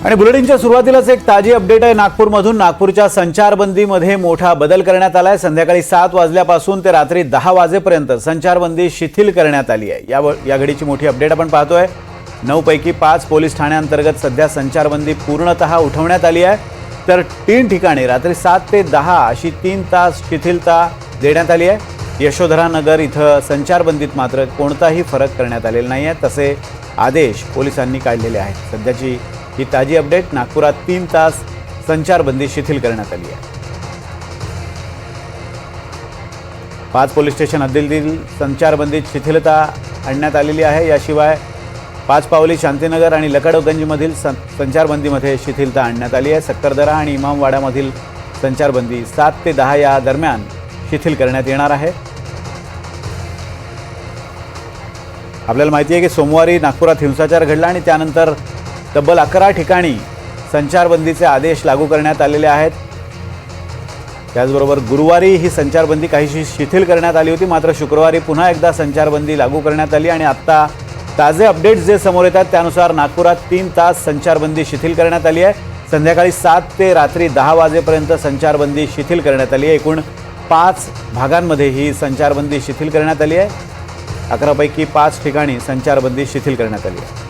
आणि बुलेटिनच्या सुरुवातीलाच एक ताजी अपडेट आहे नागपूरमधून। नागपूरच्या संचारबंदीमध्ये मोठा बदल करण्यात आलाय। संध्याकाळी 7 वाजल्यापासून ते रात्री 10 वाजेपर्यंत संचारबंदी शिथिल करण्यात आली आहे। या घडीची मोठी अपडेट आपण पाहतोय। 9 पैकी 5 पोलीस ठाण्यांतर्गत सध्या संचारबंदी पूर्णतः उठवण्यात आली आहे, तर 3 ठिकाणी रात्री 7 ते 10 अशी 3 तास शिथिलता देण्यात आली आहे। यशोधरा नगर इथं संचारबंदीत मात्र कोणताही फरक करण्यात आलेला नाही आहे, तसे आदेश पोलिसांनी काढलेले आहेत। सध्याची ही ताजी अपडेट। नागपुरात 3 तास संचारबंदी शिथिल करण्यात आली आहे। 5 पोलीस स्टेशन हद्दीतील संचारबंदीत शिथिलता आणण्यात आलेली आहे। याशिवाय 5 पावली, शांतीनगर आणि लकडगंजमधील संचारबंदीमध्ये शिथिलता आणण्यात आली आहे। सक्करदरा आणि इमामवाडामधील संचारबंदी 7 ते 10 या दरम्यान शिथिल करण्यात येणार आहे। आपल्याला माहिती आहे की सोमवारी नागपुरात हिंसाचार घडला आणि त्यानंतर तब्बल 11 ठिकाणी संचारबंदीचे आदेश लागू करण्यात आलेले आहेत। त्याचबरोबर गुरुवारी ही संचारबंदी काहीशी शिथिल करण्यात आली होती, मात्र शुक्रवारी पुन्हा एकदा संचारबंदी लागू करण्यात आली आणि आता ताजे अपडेट्स जे समोर येतात त्यानुसार नागपुरात 3 तास संचारबंदी शिथिल करण्यात आली आहे। संध्याकाळी 7 ते रात्री 10 वाजेपर्यंत संचारबंदी शिथिल करण्यात आली आहे। एकूण 5 भागांमध्ये ही संचारबंदी शिथिल करण्यात आली आहे। 11 पैकी 5 ठिकाणी संचारबंदी शिथिल करण्यात आली आहे।